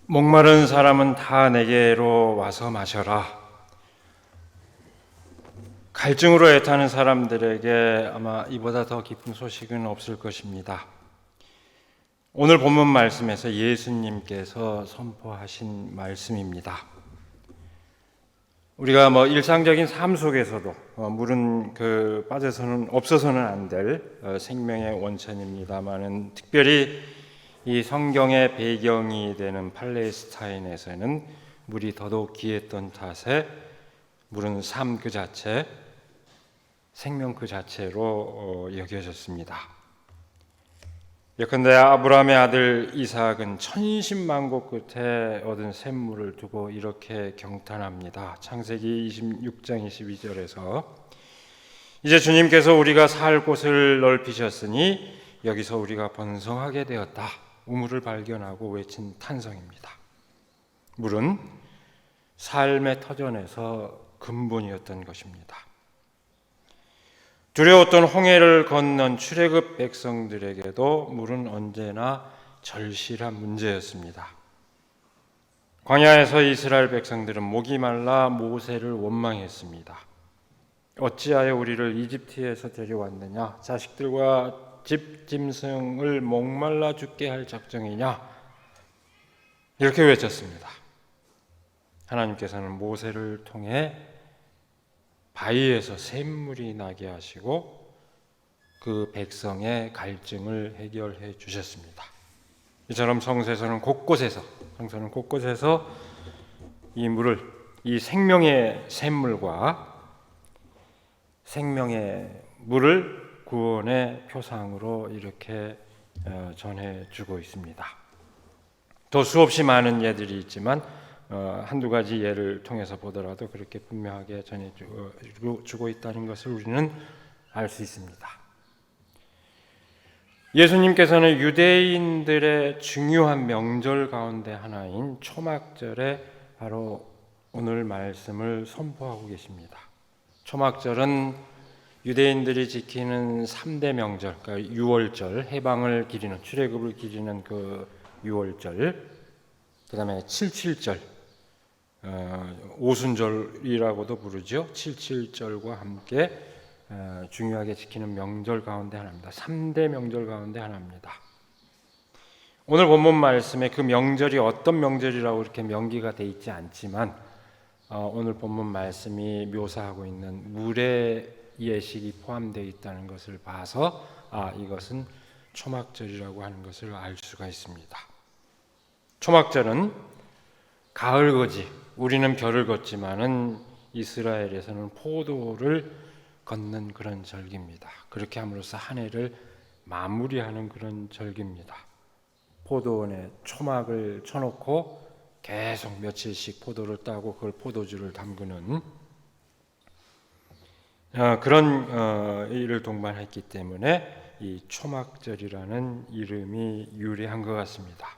목마른 사람은 다 내게로 와서 마셔라. 갈증으로 애타는 사람들에게 아마 이보다 더 기쁜 소식은 없을 것입니다. 오늘 본문 말씀에서 예수님께서 선포하신 말씀입니다. 우리가 일상적인 삶 속에서도 물은 빠져서는 없어서는 안 될 생명의 원천입니다만은 특별히 이 성경의 배경이 되는 팔레스타인에서는 물이 더더욱 귀했던 탓에 물은 삶 그 자체, 생명 그 자체로 여겨졌습니다. 예컨대 아브라함의 아들 이삭은 천신만고 끝에 얻은 샘물을 두고 이렇게 경탄합니다. 창세기 26장 22절에서 이제 주님께서 우리가 살 곳을 넓히셨으니 여기서 우리가 번성하게 되었다. 우물을 발견하고 외친 탄성입니다. 물은 삶의 터전에서 근본이었던 것입니다. 두려웠던 홍해를 건넌 출애굽 백성들에게도 물은 언제나 절실한 문제였습니다. 광야에서 이스라엘 백성들은 목이 말라 모세를 원망했습니다. 어찌하여 우리를 이집트에서 데려왔느냐? 자식들과 집 짐승을 목말라 죽게 할 작정이냐? 이렇게 외쳤습니다. 하나님께서는 모세를 통해 바위에서 샘물이 나게 하시고 그 백성의 갈증을 해결해 주셨습니다. 이처럼 성서는 곳곳에서 이 물을, 이 생명의 샘물과 생명의 물을 구원의 표상으로 이렇게 전해주고 있습니다. 더 수없이 많은 예들이 있지만 한두 가지 예를 통해서 보더라도 그렇게 분명하게 전해주고 있다는 것을 우리는 알 수 있습니다. 예수님께서는 유대인들의 중요한 명절 가운데 하나인 초막절에 바로 오늘 말씀을 선포하고 계십니다. 초막절은 유대인들이 지키는 3대 명절, 그러니까 유월절, 해방을 기리는, 출애굽을 기리는 그 유월절, 그 다음에 77절, 오순절이라고도 부르죠. 77절과 함께 중요하게 지키는 명절 가운데 하나입니다. 3대 명절 가운데 하나입니다. 오늘 본문 말씀에 그 명절이 어떤 명절이라고 이렇게 명기가 되어 있지 않지만 오늘 본문 말씀이 묘사하고 있는 물의 예식이 포함되어 있다는 것을 봐서 이것은 초막절이라고 하는 것을 알 수가 있습니다. 초막절은 가을거지, 우리는 겨를 걷지만은 이스라엘에서는 포도를 걷는 그런 절기입니다. 그렇게 함으로써 한 해를 마무리하는 그런 절기입니다. 포도원에 초막을 쳐놓고 계속 며칠씩 포도를 따고 그걸 포도주를 담그는 그런 일을 동반했기 때문에 이 초막절이라는 이름이 유래한 것 같습니다.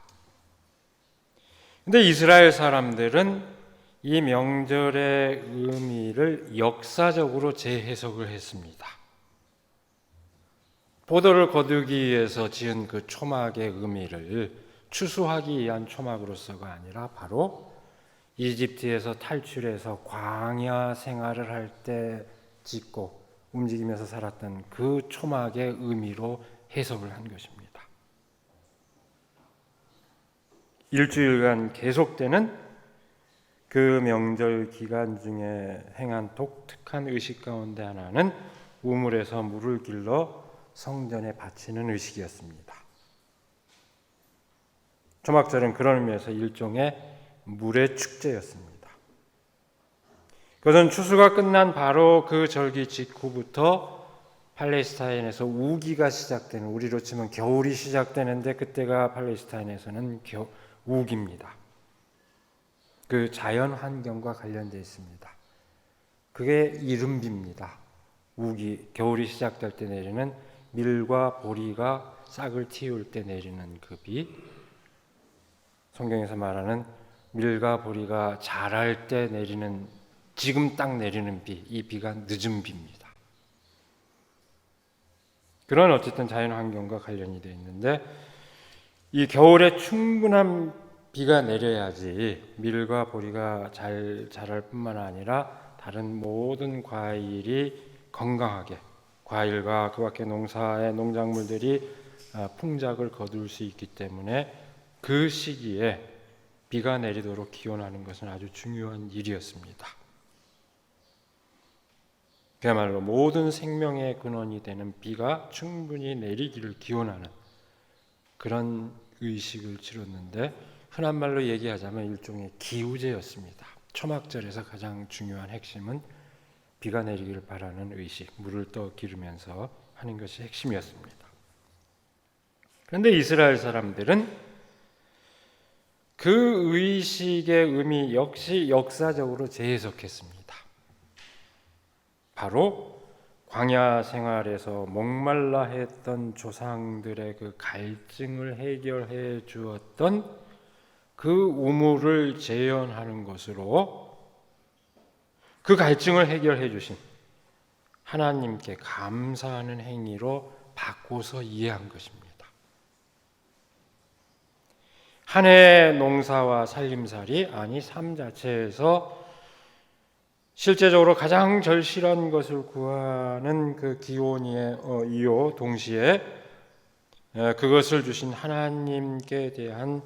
근데 이스라엘 사람들은 이 명절의 의미를 역사적으로 재해석을 했습니다. 포도를 거두기 위해서 지은 그 초막의 의미를 추수하기 위한 초막으로서가 아니라 바로 이집트에서 탈출해서 광야 생활을 할 때 짓고 움직이면서 살았던 그 초막의 의미로 해석을 한 것입니다. 일주일간 계속되는 그 명절 기간 중에 행한 독특한 의식 가운데 하나는 우물에서 물을 길러 성전에 바치는 의식이었습니다. 초막절은 그런 의미에서 일종의 물의 축제였습니다. 그것은 추수가 끝난 바로 그 절기 직후부터 팔레스타인에서 우기가 시작되는, 우리로 치면 겨울이 시작되는데 그때가 팔레스타인에서는 우기입니다. 그 자연 환경과 관련되어 있습니다. 그게 이른비입니다. 우기, 겨울이 시작될 때 내리는 밀과 보리가 싹을 틔울 때 내리는 그 비, 성경에서 말하는 밀과 보리가 자랄 때 내리는, 지금 딱 내리는 비, 이 비가 늦은 비입니다. 그런 어쨌든 자연 환경과 관련이 되어 있는데 이 겨울에 충분한 비가 내려야지 밀과 보리가 잘 자랄 뿐만 아니라 다른 모든 과일이 건강하게, 과일과 그 밖에 농사의 농작물들이 풍작을 거둘 수 있기 때문에 그 시기에 비가 내리도록 기원하는 것은 아주 중요한 일이었습니다. 그야말로 모든 생명의 근원이 되는 비가 충분히 내리기를 기원하는 그런 의식을 치렀는데, 흔한 말로 얘기하자면 일종의 기우제였습니다. 초막절에서 가장 중요한 핵심은 비가 내리기를 바라는 의식, 물을 떠 기르면서 하는 것이 핵심이었습니다. 그런데 이스라엘 사람들은 그 의식의 의미 역시 역사적으로 재해석했습니다. 바로 광야 생활에서 목말라 했던 조상들의 그 갈증을 해결해 주었던 그 우물을 재현하는 것으로 그 갈증을 해결해 주신 하나님께 감사하는 행위로 바꿔서 이해한 것입니다. 한 해의 농사와 살림살이, 아니 삶 자체에서 실제적으로 가장 절실한 것을 구하는 그 기원이요 동시에 그것을 주신 하나님께 대한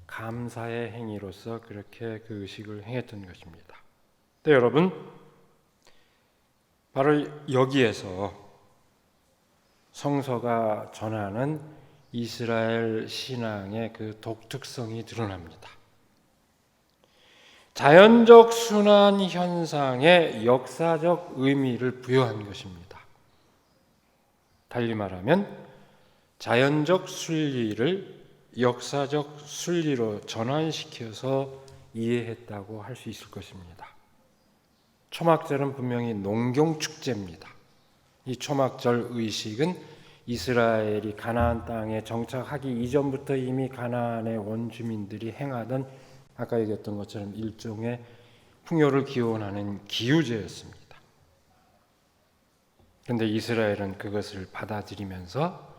감사의 행위로서 그렇게 그 의식을 행했던 것입니다. 네, 여러분, 바로 여기에서 성서가 전하는 이스라엘 신앙의 그 독특성이 드러납니다. 자연적 순환 현상에 역사적 의미를 부여한 것입니다. 달리 말하면 자연적 순리를 역사적 순리로 전환시켜서 이해했다고 할 수 있을 것입니다. 초막절은 분명히 농경축제입니다. 이 초막절 의식은 이스라엘이 가나안 땅에 정착하기 이전부터 이미 가나안의 원주민들이 행하던, 아까 얘기했던 것처럼 일종의 풍요를 기원하는 기우제였습니다. 그런데 이스라엘은 그것을 받아들이면서,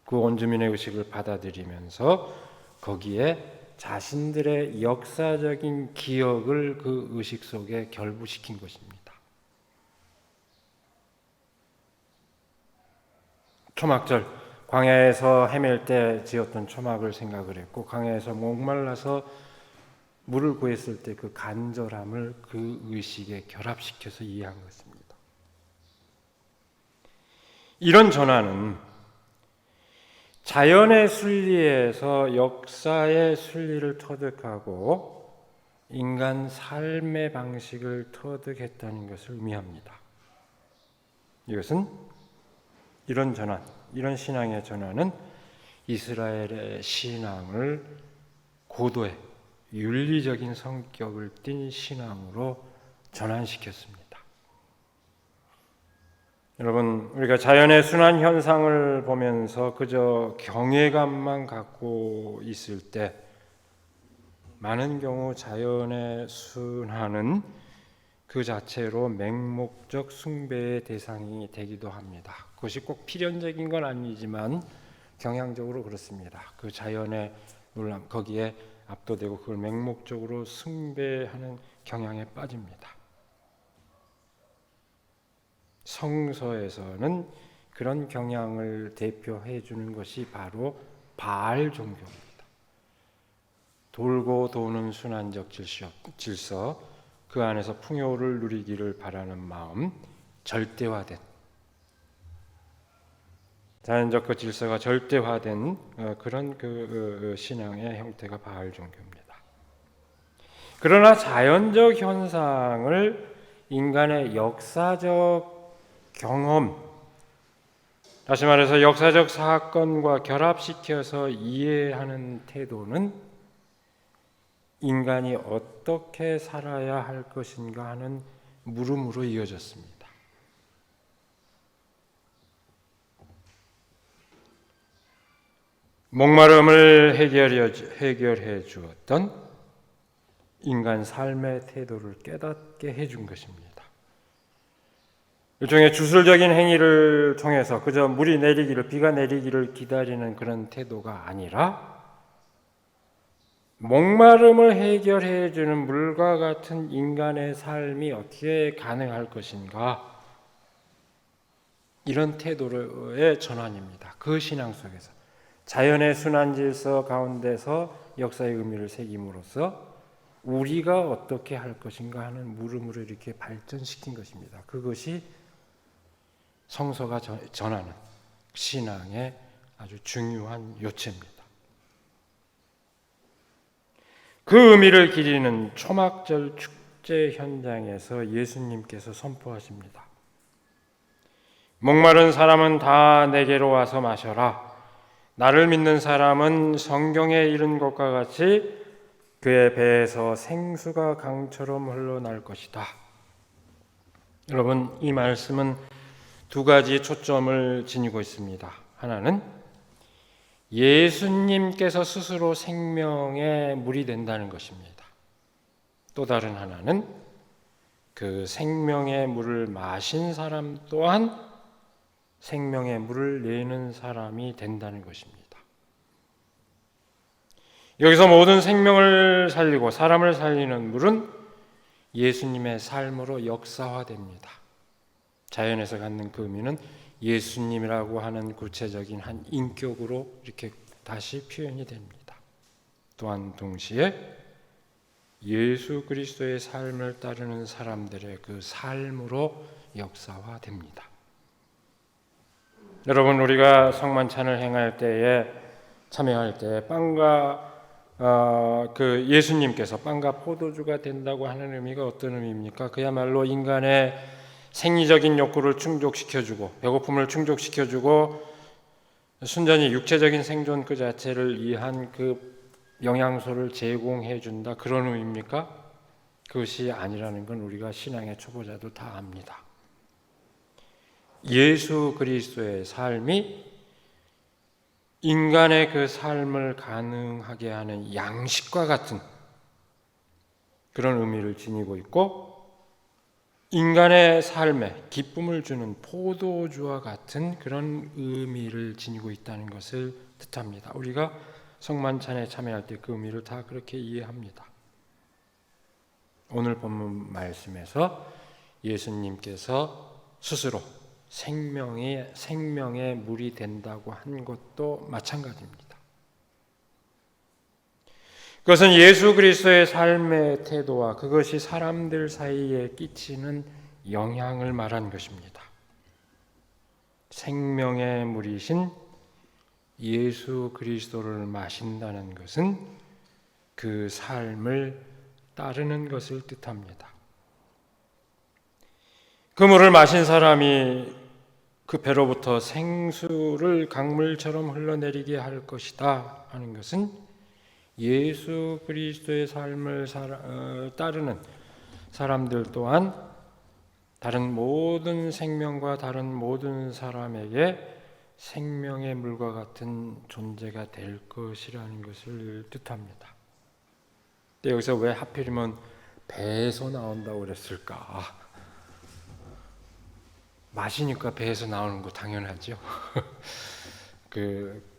그 원주민의 의식을 받아들이면서 거기에 자신들의 역사적인 기억을 그 의식 속에 결부시킨 것입니다. 초막절, 광야에서 헤맬 때 지었던 초막을 생각을 했고, 광야에서 목말라서 물을 구했을 때 그 간절함을 그 의식에 결합시켜서 이해한 것입니다. 이런 전환은 자연의 순리에서 역사의 순리를 터득하고 인간 삶의 방식을 터득했다는 것을 의미합니다. 이것은 이런 전환, 이런 신앙의 전환은 이스라엘의 신앙을 고도의 윤리적인 성격을 띤 신앙으로 전환시켰습니다. 여러분, 우리가 자연의 순환 현상을 보면서 그저 경외감만 갖고 있을 때 많은 경우 자연의 순환은 그 자체로 맹목적 숭배의 대상이 되기도 합니다. 그것이 꼭 필연적인 건 아니지만 경향적으로 그렇습니다. 그 자연의 놀람, 거기에 압도되고 그걸 맹목적으로 숭배하는 경향에 빠집니다. 성서에서는 그런 경향을 대표해 주는 것이 바로 바알 종교입니다. 돌고 도는 순환적 질서, 그 안에서 풍요를 누리기를 바라는 마음, 절대화된, 자연적 그 질서가 절대화된 그런 그 신앙의 형태가 바알 종교입니다. 그러나 자연적 현상을 인간의 역사적 경험, 다시 말해서 역사적 사건과 결합시켜서 이해하는 태도는 인간이 어떻게 살아야 할 것인가 하는 물음으로 이어졌습니다. 목마름을 해결해 주었던 인간 삶의 태도를 깨닫게 해준 것입니다. 일종의 주술적인 행위를 통해서 그저 물이 내리기를, 비가 내리기를 기다리는 그런 태도가 아니라 목마름을 해결해 주는 물과 같은 인간의 삶이 어떻게 가능할 것인가? 이런 태도의 전환입니다. 그 신앙 속에서 자연의 순환 질서 가운데서 역사의 의미를 새김으로써 우리가 어떻게 할 것인가 하는 물음으로 이렇게 발전시킨 것입니다. 그것이 성서가 전하는 신앙의 아주 중요한 요체입니다. 그 의미를 기리는 초막절 축제 현장에서 예수님께서 선포하십니다. 목마른 사람은 다 내게로 와서 마셔라. 나를 믿는 사람은 성경에 이른 것과 같이 그의 배에서 생수가 강처럼 흘러날 것이다. 여러분, 이 말씀은 두 가지 초점을 지니고 있습니다. 하나는 예수님께서 스스로 생명의 물이 된다는 것입니다. 또 다른 하나는 그 생명의 물을 마신 사람 또한 생명의 물을 내는 사람이 된다는 것입니다. 여기서 모든 생명을 살리고 사람을 살리는 물은 예수님의 삶으로 역사화됩니다. 자연에서 갖는 그 의미는 예수님이라고 하는 구체적인 한 인격으로 이렇게 다시 표현이 됩니다. 또한 동시에 예수 그리스도의 삶을 따르는 사람들의 그 삶으로 역사화됩니다. 여러분, 우리가 성만찬을 행할 때에 참여할 때 빵과 그 예수님께서 빵과 포도주가 된다고 하는 의미가 어떤 의미입니까? 그야말로 인간의 생리적인 욕구를 충족시켜주고 배고픔을 충족시켜주고 순전히 육체적인 생존 그 자체를 위한 그 영양소를 제공해준다, 그런 의미입니까? 그것이 아니라는 건 우리가 신앙의 초보자도 다 압니다. 예수 그리스도의 삶이 인간의 그 삶을 가능하게 하는 양식과 같은 그런 의미를 지니고 있고, 인간의 삶에 기쁨을 주는 포도주와 같은 그런 의미를 지니고 있다는 것을 뜻합니다. 우리가 성만찬에 참여할 때 그 의미를 다 그렇게 이해합니다. 오늘 본문 말씀에서 예수님께서 스스로 생명의 물이 된다고 한 것도 마찬가지입니다. 그것은 예수 그리스도의 삶의 태도와 그것이 사람들 사이에 끼치는 영향을 말한 것입니다. 생명의 물이신 예수 그리스도를 마신다는 것은 그 삶을 따르는 것을 뜻합니다. 그 물을 마신 사람이 그 배로부터 생수를 강물처럼 흘러내리게 할 것이다 하는 것은 예수 그리스도의 삶을 따르는 사람들 또한 다른 모든 생명과 다른 모든 사람에게 생명의 물과 같은 존재가 될 것이라는 것을 뜻합니다. 근데 여기서 왜 하필이면 배에서 나온다고 그랬을까? 마시니까 배에서 나오는 거 당연하죠.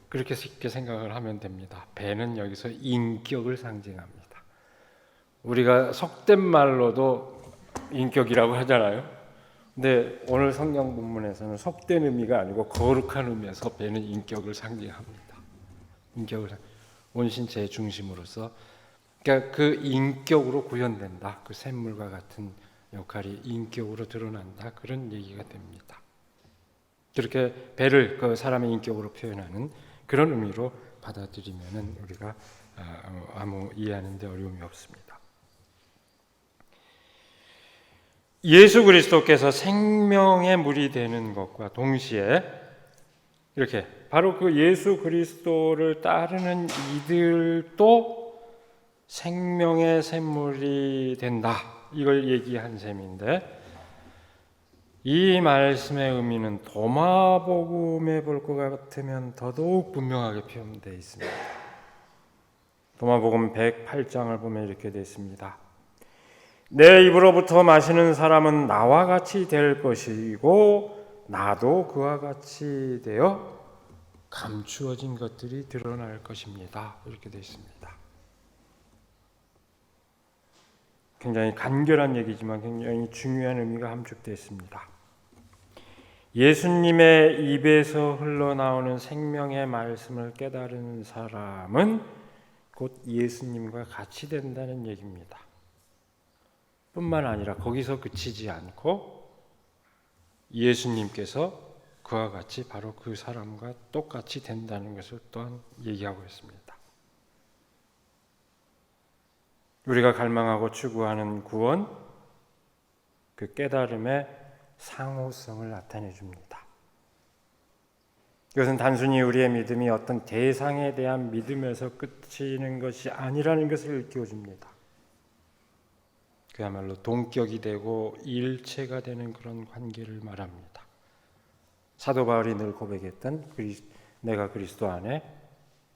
그렇게 쉽게 생각을 하면 됩니다. 배는 여기서 인격을 상징합니다. 우리가 속된 말로도 인격이라고 하잖아요. 근데 오늘 성경 본문에서는 속된 의미가 아니고 거룩한 의미에서 배는 인격을 상징합니다. 인격을 온신체의 중심으로서, 그러니까 그 인격으로 구현된다. 그 샘물과 같은 역할이 인격으로 드러난다. 그런 얘기가 됩니다. 그렇게 배를 그 사람의 인격으로 표현하는 그런 의미로 받아들이면은 우리가 아무 이해하는 데 어려움이 없습니다. 예수 그리스도께서 생명의 물이 되는 것과 동시에 이렇게 바로 그 예수 그리스도를 따르는 이들도 생명의 샘물이 된다, 이걸 얘기한 셈인데, 이 말씀의 의미는 도마복음에 볼 것 같으면 더더욱 분명하게 표현되어 있습니다. 도마복음 108장을 보면 이렇게 되어 있습니다. 내 입으로부터 마시는 사람은 나와 같이 될 것이고 나도 그와 같이 되어 감추어진 것들이 드러날 것입니다. 이렇게 되어 있습니다. 굉장히 간결한 얘기지만 굉장히 중요한 의미가 함축되어 있습니다. 예수님의 입에서 흘러나오는 생명의 말씀을 깨달은 사람은 곧 예수님과 같이 된다는 얘기입니다. 뿐만 아니라 거기서 그치지 않고 예수님께서 그와 같이 바로 그 사람과 똑같이 된다는 것을 또한 얘기하고 있습니다. 우리가 갈망하고 추구하는 구원, 그 깨달음의 상호성을 나타내 줍니다. 이것은 단순히 우리의 믿음이 어떤 대상에 대한 믿음에서 그치는 것이 아니라는 것을 일깨워 줍니다. 그야말로 동격이 되고 일체가 되는 그런 관계를 말합니다. 사도 바울이 늘 고백했던 내가 그리스도 안에,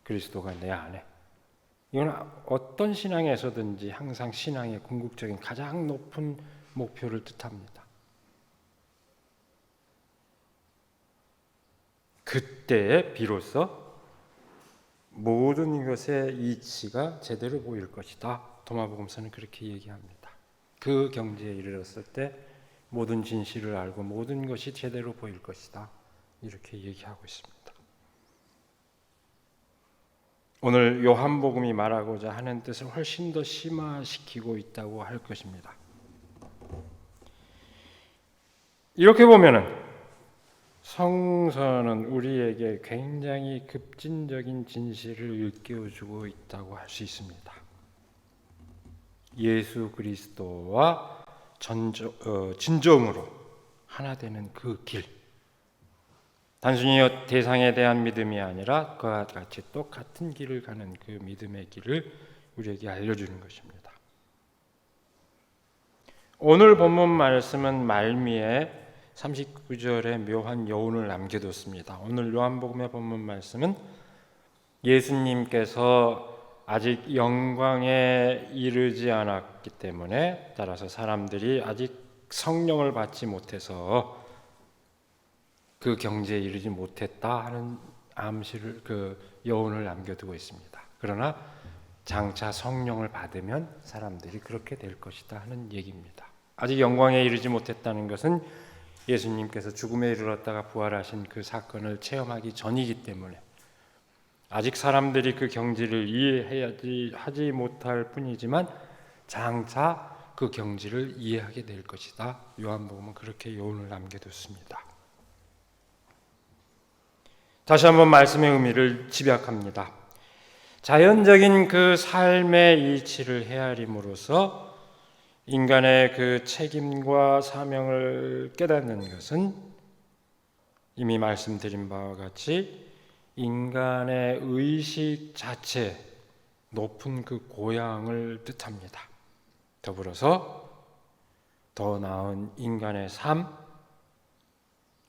그리스도가 내 안에. 이건 어떤 신앙에서든지 항상 신앙의 궁극적인 가장 높은 목표를 뜻합니다. 그때에 비로소 모든 것의 이치가 제대로 보일 것이다. 도마복음서는 그렇게 얘기합니다. 그 경지에 이르렀을 때 모든 진실을 알고 모든 것이 제대로 보일 것이다. 이렇게 얘기하고 있습니다. 오늘 요한복음이 말하고자 하는 뜻을 훨씬 더 심화시키고 있다고 할 것입니다. 이렇게 보면은 성서는 우리에게 굉장히 급진적인 진실을 일깨워주고 있다고 할 수 있습니다. 예수 그리스도와 진정으로 하나 되는 그 길, 단순히 대상에 대한 믿음이 아니라 그와 같이 똑같은 길을 가는 그 믿음의 길을 우리에게 알려주는 것입니다. 오늘 본문 말씀은 말미에 39절에 묘한 여운을 남겨뒀습니다. 오늘 요한복음의 본문 말씀은 예수님께서 아직 영광에 이르지 않았기 때문에, 따라서 사람들이 아직 성령을 받지 못해서 그 경지에 이르지 못했다 하는 암시를, 그 여운을 남겨두고 있습니다. 그러나 장차 성령을 받으면 사람들이 그렇게 될 것이다 하는 얘기입니다. 아직 영광에 이르지 못했다는 것은 예수님께서 죽음에 이르렀다가 부활하신 그 사건을 체험하기 전이기 때문에 아직 사람들이 그 경지를 이해하지 못할 뿐이지만 장차 그 경지를 이해하게 될 것이다. 요한복음은 그렇게 요운을 남겨뒀습니다. 다시 한번 말씀의 의미를 집약합니다. 자연적인 그 삶의 이치를 헤아림으로써 인간의 그 책임과 사명을 깨닫는 것은 이미 말씀드린 바와 같이 인간의 의식 자체 높은 그 고향을 뜻합니다. 더불어서 더 나은 인간의 삶,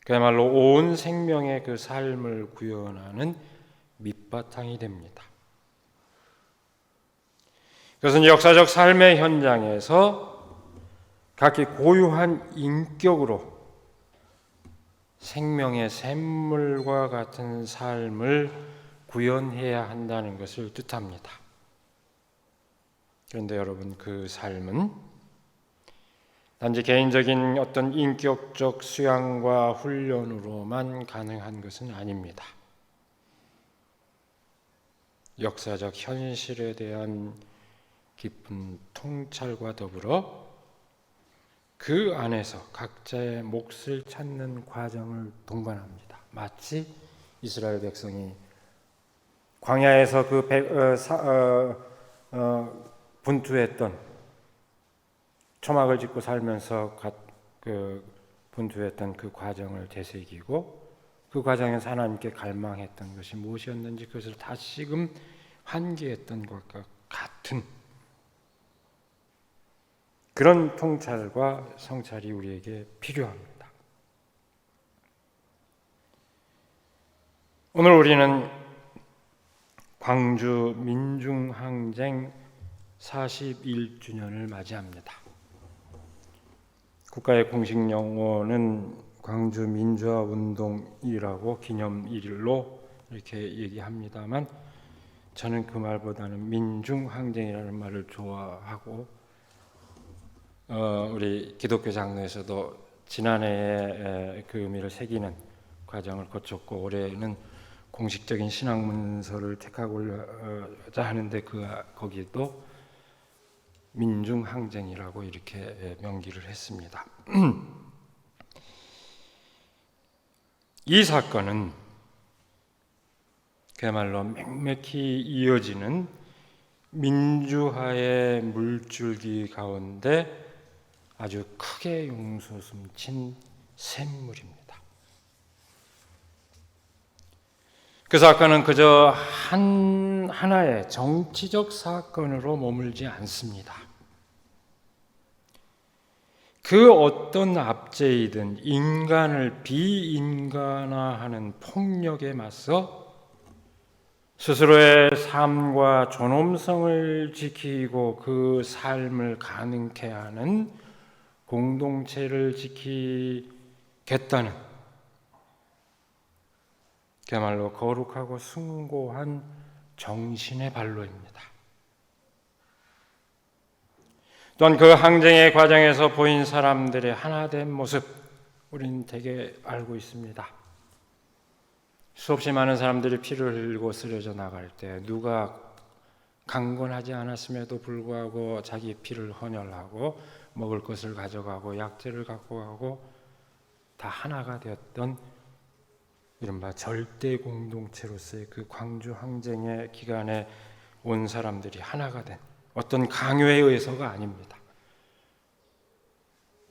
그야말로 온 생명의 그 삶을 구현하는 밑바탕이 됩니다. 그것은 역사적 삶의 현장에서 각기 고유한 인격으로 생명의 샘물과 같은 삶을 구현해야 한다는 것을 뜻합니다. 그런데 여러분, 그 삶은 단지 개인적인 어떤 인격적 수양과 훈련으로만 가능한 것은 아닙니다. 역사적 현실에 대한 깊은 통찰과 더불어 그 안에서 각자의 몫을 찾는 과정을 동반합니다. 마치 이스라엘 백성이 광야에서 분투했던, 초막을 짓고 살면서 분투했던 그 과정을 되새기고 그 과정에서 하나님께 갈망했던 것이 무엇이었는지 그것을 다시금 환기했던 것과 같은 그런 통찰과 성찰이 우리에게 필요합니다. 오늘 우리는 광주 민중항쟁 41주년을 맞이합니다. 국가의 공식 용어는 광주 민주화운동이라고 기념일로 이렇게 얘기합니다만 저는 그 말보다는 민중항쟁이라는 말을 좋아하고 우리 기독교 장로에서도 지난해에 그 의미를 새기는 과정을 거쳤고 올해는 공식적인 신앙 문서를 택하고자 하는데 거기도 민중항쟁이라고 이렇게 명기를 했습니다. 이 사건은 그야말로 맥맥히 이어지는 민주화의 물줄기 가운데 아주 크게 용솟음친 샘물입니다. 그 사건은 그저 하나의 정치적 사건으로 머물지 않습니다. 그 어떤 압제이든 인간을 비인간화하는 폭력에 맞서 스스로의 삶과 존엄성을 지키고 그 삶을 가능케 하는 공동체를 지키겠다는 그야말로 거룩하고 숭고한 정신의 발로입니다. 또한 그 항쟁의 과정에서 보인 사람들의 하나된 모습 우리는 되게 알고 있습니다. 수없이 많은 사람들이 피를 흘리고 쓰러져 나갈 때 누가 강건하지 않았음에도 불구하고 자기 피를 헌혈하고 먹을 것을 가져가고 약재를 갖고 가고 다 하나가 되었던 이른바 절대 공동체로서의 그 광주 항쟁의 기간에 온 사람들이 하나가 된 어떤 강요에 의해서가 아닙니다.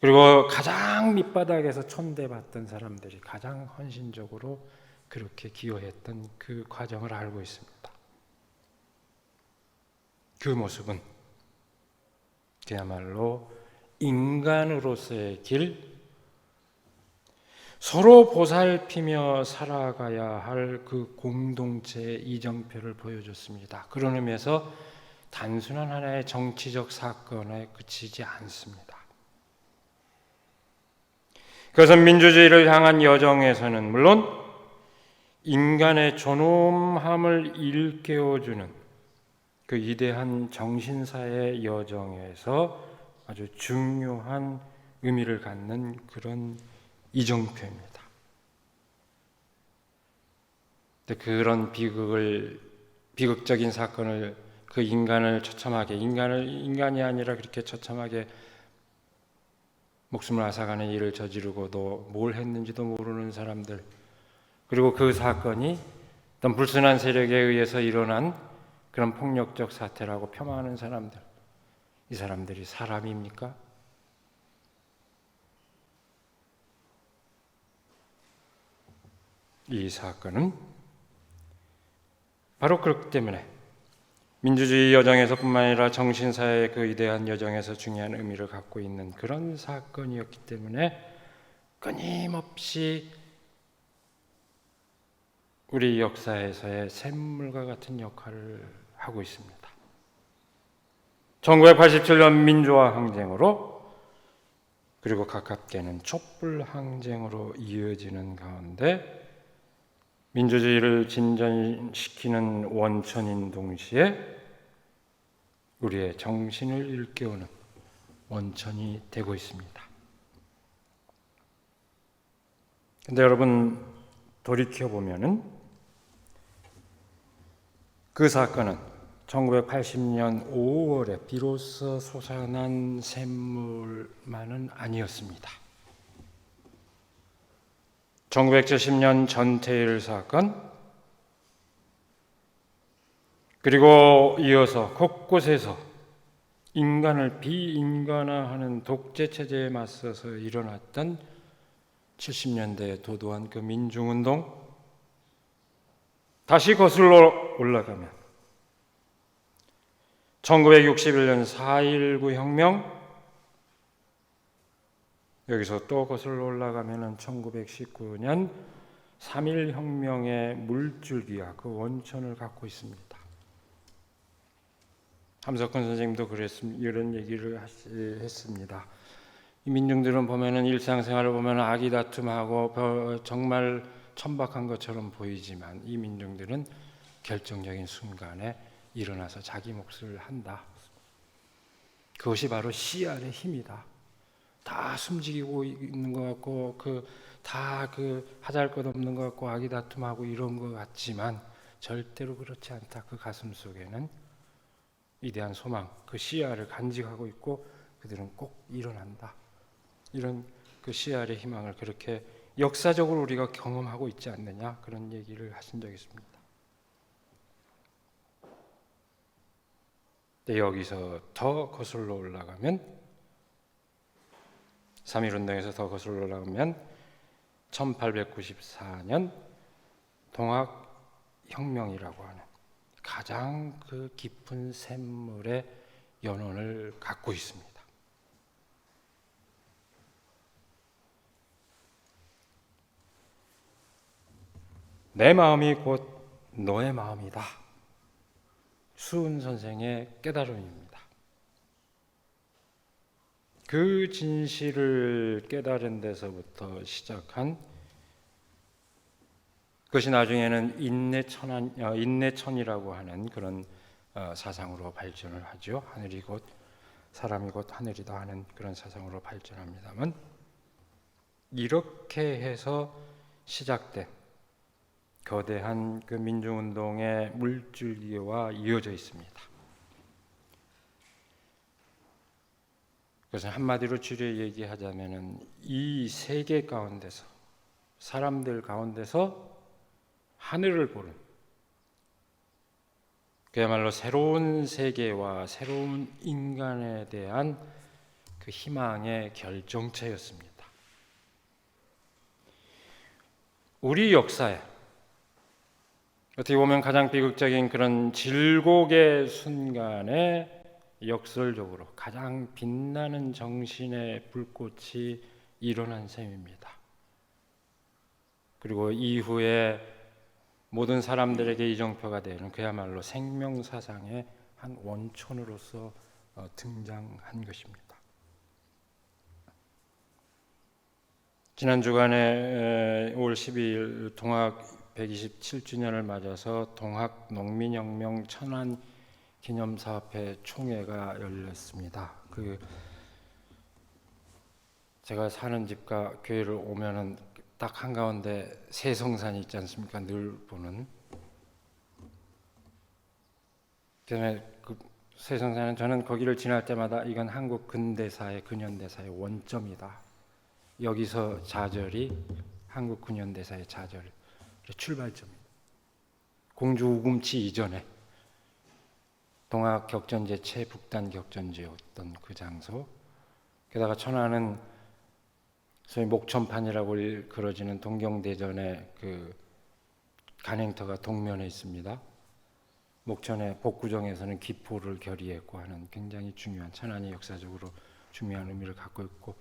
그리고 가장 밑바닥에서 천대받던 사람들이 가장 헌신적으로 그렇게 기여했던 그 과정을 알고 있습니다. 그 모습은 그야말로 인간으로서의 길, 서로 보살피며 살아가야 할 그 공동체의 이정표를 보여줬습니다. 그런 의미에서 단순한 하나의 정치적 사건에 그치지 않습니다. 그것은 민주주의를 향한 여정에서는 물론 인간의 존엄함을 일깨워주는 그 위대한 정신사의 여정에서 아주 중요한 의미를 갖는 그런 이정표입니다. 그런 비극적인 사건을 그 인간을 처참하게 인간이 아니라 그렇게 처참하게 목숨을 앗아가는 일을 저지르고도 뭘 했는지도 모르는 사람들, 그리고 그 사건이 어떤 불순한 세력에 의해서 일어난 그런 폭력적 사태라고 폄하하는 사람들, 이 사람들이 사람입니까? 이 사건은 바로 그렇기 때문에 민주주의 여정에서뿐만 아니라 정신사의 그 위대한 여정에서 중요한 의미를 갖고 있는 그런 사건이었기 때문에 끊임없이 우리 역사에서의 샘물과 같은 역할을 하고 있습니다. 1987년 민주화 항쟁으로 그리고 가깝게는 촛불 항쟁으로 이어지는 가운데 민주주의를 진전시키는 원천인 동시에 우리의 정신을 일깨우는 원천이 되고 있습니다. 근데 여러분 돌이켜보면은 그 사건은 1980년 5월에 비로소 솟아난 샘물만은 아니었습니다. 1970년 전태일 사건, 그리고 이어서 곳곳에서 인간을 비인간화하는 독재체제에 맞서서 일어났던 70년대에 도도한 그 민중운동, 다시 거슬러 올라가면 1961년 4.19 혁명, 여기서 또 거슬러 올라가면 1919년 3.1 혁명의 물줄기와 그 원천을 갖고 있습니다. 함석헌 선생님도 이런 얘기를 했습니다. 이 민중들은 보면은 일상생활을 보면 악의 다툼하고 정말 천박한 것처럼 보이지만 이 민중들은 결정적인 순간에 일어나서 자기 몫을 한다. 그것이 바로 CR의 힘이다. 다 숨지고 있는 것 같고 다 하잘 것 없는 것 같고 아기다툼하고 이런 것 같지만 절대로 그렇지 않다. 그 가슴 속에는 위대한 소망, 그 CR을 간직하고 있고 그들은 꼭 일어난다. 이런 그 CR의 희망을 그렇게 역사적으로 우리가 경험하고 있지 않느냐, 그런 얘기를 하신 적이 있습니다. 근데 여기서 더 거슬러 올라가면 3.1운동에서 더 거슬러 올라가면 1894년 동학혁명이라고 하는 가장 그 깊은 샘물의 연원을 갖고 있습니다. 내 마음이 곧 너의 마음이다. 수은 선생의 깨달음입니다. 그 진실을 깨달은 데서부터 시작한 그것이 나중에는 인내천이라고 하는 그런 사상으로 발전을 하죠. 하늘이 곧 사람이 곧 하늘이다 하는 그런 사상으로 발전합니다만, 이렇게 해서 시작된 거대한 그 민주운동의 물줄기와 이어져 있습니다. 그것은 한마디로 줄여 얘기하자면은 이 세계 가운데서, 사람들 가운데서 하늘을 보는, 그야말로 새로운 세계와 새로운 인간에 대한 그 희망의 결정체였습니다. 우리 역사에 어떻게 보면 가장 비극적인 그런 질곡의 순간에 역설적으로 가장 빛나는 정신의 불꽃이 일어난 셈입니다. 그리고 이후에 모든 사람들에게 이정표가 되는 그야말로 생명사상의 한 원천으로서 등장한 것입니다. 지난 주간에 5월 12일 동학 127주년을 맞아서 동학 농민혁명 천안 기념사업회 총회가 열렸습니다. 제가 사는 집과 교회를 오면은 딱 한가운데 세성산이 있지 않습니까? 늘 보는. 그다음에 그 세성산은 저는 거기를 지날 때마다 이건 한국 근대사의 근현대사의 원점이다. 여기서 좌절이 한국 근현대사의 좌절 출발점입니다. 공주 우금치 이전에 동학 격전제 최북단 격전지였던 그 장소. 게다가 천안은 소위 목천판이라고 일컬어지는 동경대전의 그 간행터가 동면에 있습니다. 목천의 복구정에서는 기포를 결의했고 하는 굉장히 중요한, 천안이 역사적으로 중요한 의미를 갖고 있고,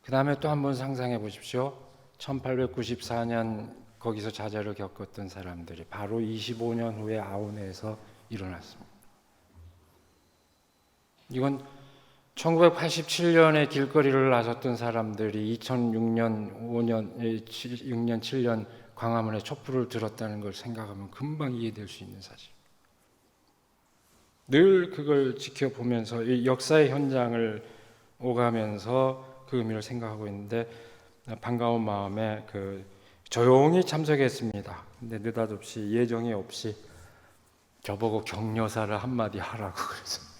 그 다음에 또 한번 상상해 보십시오. 1894년 거기서 좌절을 겪었던 사람들이 바로 25년 후에 아우네에서 일어났습니다. 이건 1987년에 길거리를 나섰던 사람들이 2006년, 6년, 7년 광화문에 촛불을 들었다는 걸 생각하면 금방 이해될 수 있는 사실. 늘 그걸 지켜보면서 이 역사의 현장을 오가면서 그 의미를 생각하고 있는데 반가운 마음에 조용히 참석했습니다. 근데 느닷없이 예정이 없이 저보고 격려사를 한마디 하라고 그래서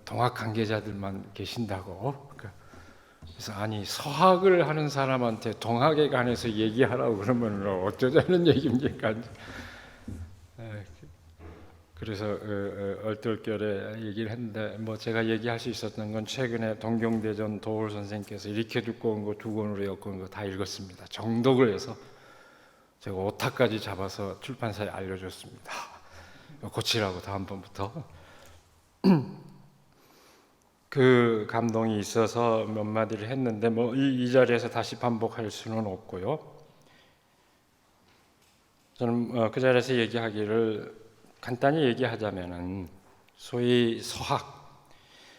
동학 관계자들만 계신다고. 그래서 아니 서학을 하는 사람한테 동학에 관해서 얘기하라고 그러면 어쩌자는 얘기입니까? 그래서 얼떨결에 얘기를 했는데 제가 얘기할 수 있었던 건 최근에 동경대전 도올 선생님께서 이렇게 두꺼운 거 2권으로 엮은 거 다 읽었습니다. 정독을 해서 제가 오타까지 잡아서 출판사에 알려줬습니다. 고치라고 다음번부터. 그 감동이 있어서 몇 마디를 했는데 이 자리에서 다시 반복할 수는 없고요. 저는 그 자리에서 얘기하기를 간단히 얘기하자면은 소위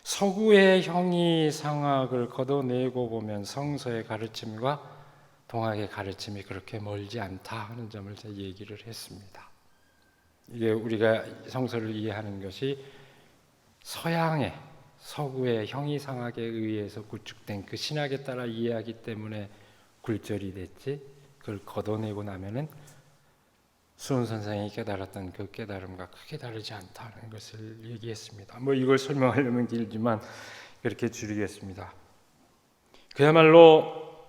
서구의 형이상학을 걷어내고 보면 성서의 가르침과 동학의 가르침이 그렇게 멀지 않다 하는 점을 제가 얘기를 했습니다. 이게 우리가 성서를 이해하는 것이 서양의 서구의 형이상학에 의해서 구축된 그 신학에 따라 이해하기 때문에 굴절이 됐지, 그걸 걷어내고 나면은 수은 선생이 깨달았던 그 깨달음과 크게 다르지 않다는 것을 얘기했습니다. 뭐 이걸 설명하려면 길지만 그렇게 줄이겠습니다. 그야말로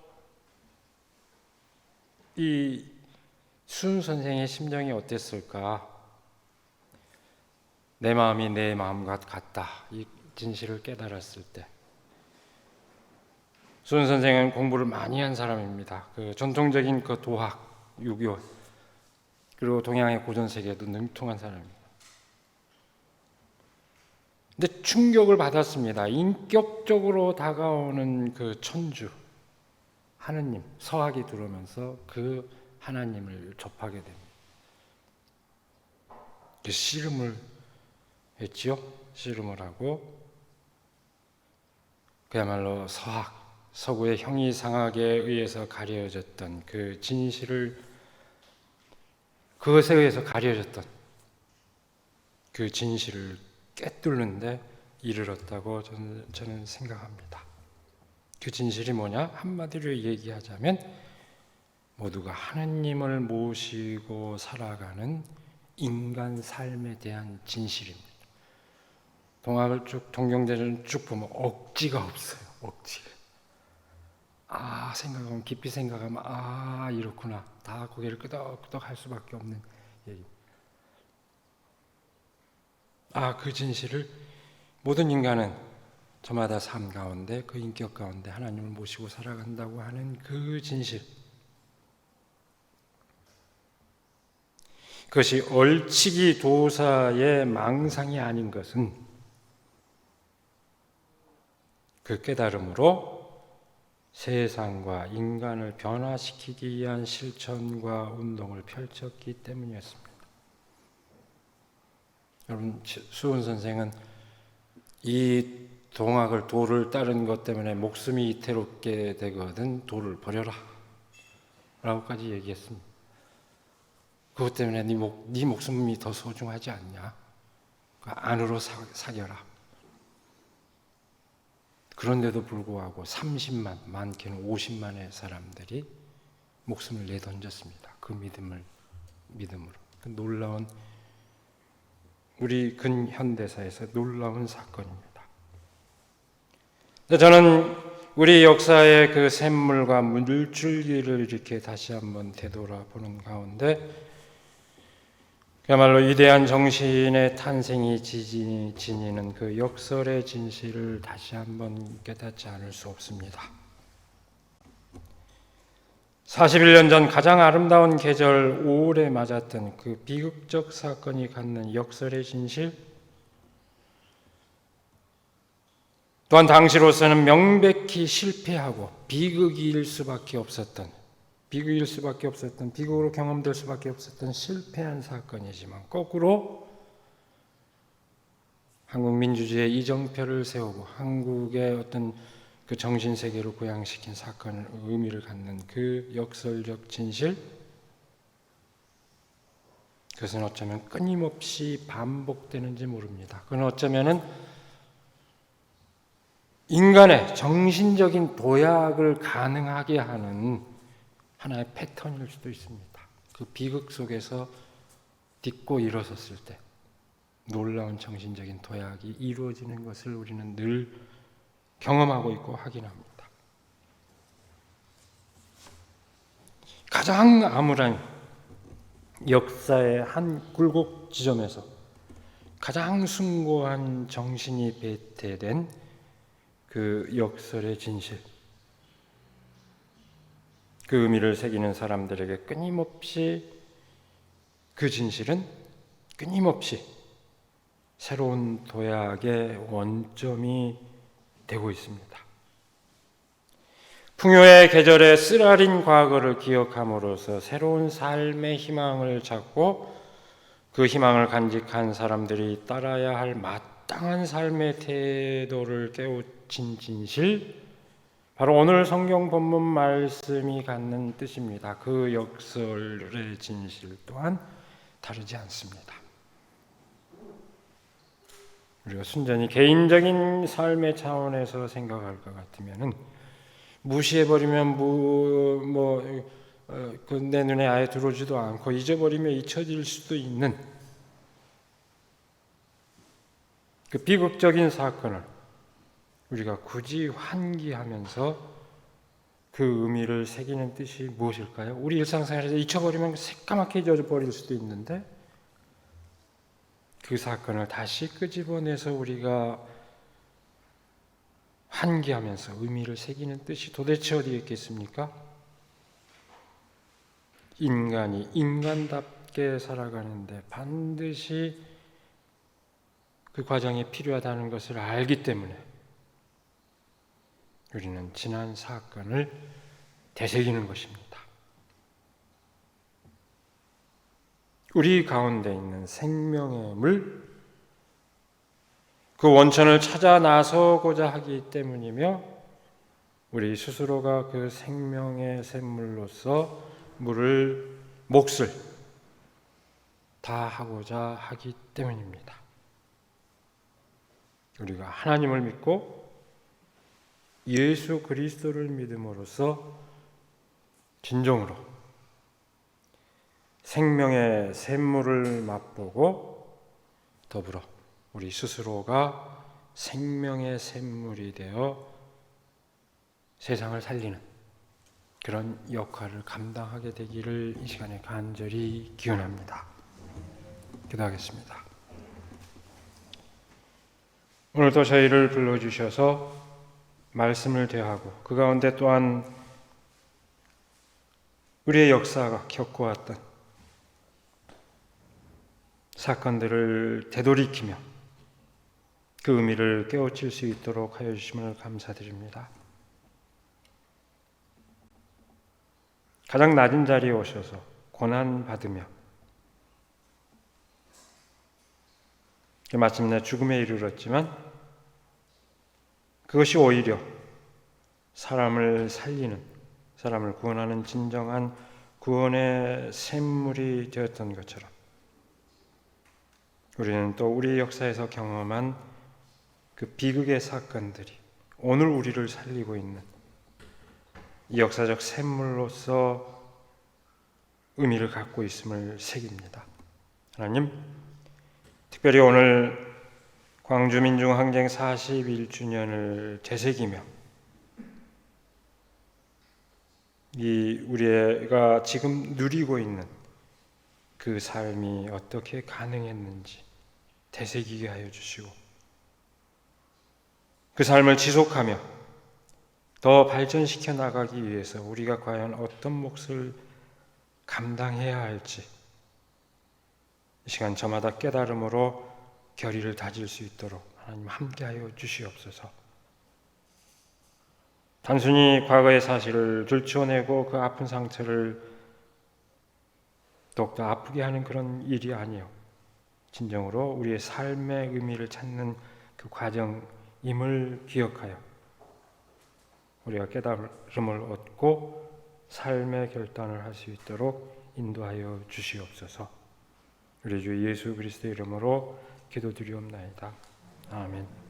이 수은 선생의 심정이 어땠을까? 내 마음이 내 마음과 같다, 이 진실을 깨달았을 때. 수은 선생은 공부를 많이 한 사람입니다. 그 전통적인 그 도학, 유교, 그리고 동양의 고전 세계에도 능통한 사람입니다. 근데 충격을 받았습니다. 인격적으로 다가오는 그 천주, 하느님, 서학이 들어오면서 그 하나님을 접하게 됩니다. 그 씨름을 했지요. 씨름을 하고 그야말로 서학, 서구의 형이상학에 의해서 가려졌던 그 진실을, 그것에 의해서 가려졌던 그 진실을 꿰뚫는데 이르렀다고 저는 생각합니다. 그 진실이 뭐냐? 한마디로 얘기하자면 모두가 하느님을 모시고 살아가는 인간 삶에 대한 진실입니다. 동학을 쭉, 동경대전을 쭉 보면 억지가 없어요. 억지. 생각하면, 깊이 생각하면 이렇구나, 다 고개를 끄덕끄덕 할 수밖에 없는 얘기. 그 진실을 모든 인간은 저마다 삶 가운데, 그 인격 가운데 하나님을 모시고 살아간다고 하는 그 진실, 그것이 얼치기 도사의 망상이 아닌 것은 그 깨달음으로 세상과 인간을 변화시키기 위한 실천과 운동을 펼쳤기 때문이었습니다. 여러분, 수은 선생은 이 동학을, 도를 따른 것 때문에 목숨이 이태롭게 되거든 도를 버려라 라고까지 얘기했습니다. 그것 때문에 네 목숨이 더 소중하지 않냐? 안으로 사겨라. 그런데도 불구하고 30만, 많게는 50만의 사람들이 목숨을 내던졌습니다. 그 믿음으로. 그 놀라운, 우리 근현대사에서 놀라운 사건입니다. 저는 우리 역사의 그 샘물과 물줄기를 이렇게 다시 한번 되돌아보는 가운데 그야말로 위대한 정신의 탄생이 지니는 그 역설의 진실을 다시 한번 깨닫지 않을 수 없습니다. 41년 전 가장 아름다운 계절 5월에 맞았던 그 비극적 사건이 갖는 역설의 진실, 또한 당시로서는 명백히 실패하고 비극일 수밖에 없었던, 비극으로 경험될 수밖에 없었던 실패한 사건이지만 거꾸로 한국 민주주의의 이정표를 세우고 한국의 어떤 그 정신세계로 부양시킨 사건을 의미를 갖는 그 역설적 진실, 그것은 어쩌면 끊임없이 반복되는지 모릅니다. 그건 어쩌면은 인간의 정신적인 도약을 가능하게 하는 하나의 패턴일 수도 있습니다. 그 비극 속에서 딛고 일어섰을 때 놀라운 정신적인 도약이 이루어지는 것을 우리는 늘 경험하고 있고 확인합니다. 가장 암울한 역사의 한 굴곡 지점에서 가장 숭고한 정신이 배태된 그 역설의 진실, 그 의미를 새기는 사람들에게 끊임없이 그 진실은 끊임없이 새로운 도약의 원점이 되고 있습니다. 풍요의 계절에 쓰라린 과거를 기억함으로써 새로운 삶의 희망을 찾고 그 희망을 간직한 사람들이 따라야 할 마땅한 삶의 태도를 깨우친 진실, 바로 오늘 성경 본문 말씀이 갖는 뜻입니다. 그 역설의 진실 또한 다르지 않습니다. 우리가 순전히 개인적인 삶의 차원에서 생각할 것 같으면은 무시해버리면 내 눈에 아예 들어오지도 않고 잊어버리며 잊혀질 수도 있는 그 비극적인 사건을 우리가 굳이 환기하면서 그 의미를 새기는 뜻이 무엇일까요? 우리 일상생활에서 잊혀버리면 새까맣게 잊어버릴 수도 있는데 그 사건을 다시 끄집어내서 우리가 환기하면서 의미를 새기는 뜻이 도대체 어디에 있겠습니까? 인간이 인간답게 살아가는데 반드시 그 과정이 필요하다는 것을 알기 때문에 우리는 지난 사건을 되새기는 것입니다. 우리 가운데 있는 생명의 물, 그 원천을 찾아 나서고자 하기 때문이며 우리 스스로가 그 생명의 샘물로서 몫을 다하고자 하기 때문입니다. 우리가 하나님을 믿고 예수 그리스도를 믿음으로써 진정으로 생명의 샘물을 맛보고 더불어 우리 스스로가 생명의 샘물이 되어 세상을 살리는 그런 역할을 감당하게 되기를 이 시간에 간절히 기원합니다. 기도하겠습니다. 오늘도 저희를 불러주셔서 말씀을 대하고 그 가운데 또한 우리의 역사가 겪어왔던 사건들을 되돌이키며 그 의미를 깨우칠 수 있도록 하여 주심을 감사드립니다. 가장 낮은 자리에 오셔서 고난받으며 마침내 죽음에 이르렀지만 그것이 오히려 사람을 살리는, 사람을 구원하는 진정한 구원의 샘물이 되었던 것처럼 우리는 또 우리 역사에서 경험한 그 비극의 사건들이 오늘 우리를 살리고 있는 이 역사적 샘물로서 의미를 갖고 있음을 새깁니다. 하나님, 특별히 오늘 광주민중항쟁 41주년을 되새기며 이 우리가 지금 누리고 있는 그 삶이 어떻게 가능했는지 되새기게 하여 주시고 그 삶을 지속하며 더 발전시켜 나가기 위해서 우리가 과연 어떤 몫을 감당해야 할지 이 시간 저마다 깨달음으로 결의를 다질 수 있도록 하나님 함께하여 주시옵소서. 단순히 과거의 사실을 들추어내고 그 아픈 상처를 더욱더 아프게 하는 그런 일이 아니요 진정으로 우리의 삶의 의미를 찾는 그 과정임을 기억하여 우리가 깨달음을 얻고 삶의 결단을 할 수 있도록 인도하여 주시옵소서. 우리 주 예수 그리스도의 이름으로 기도드리옵나이다. 아멘.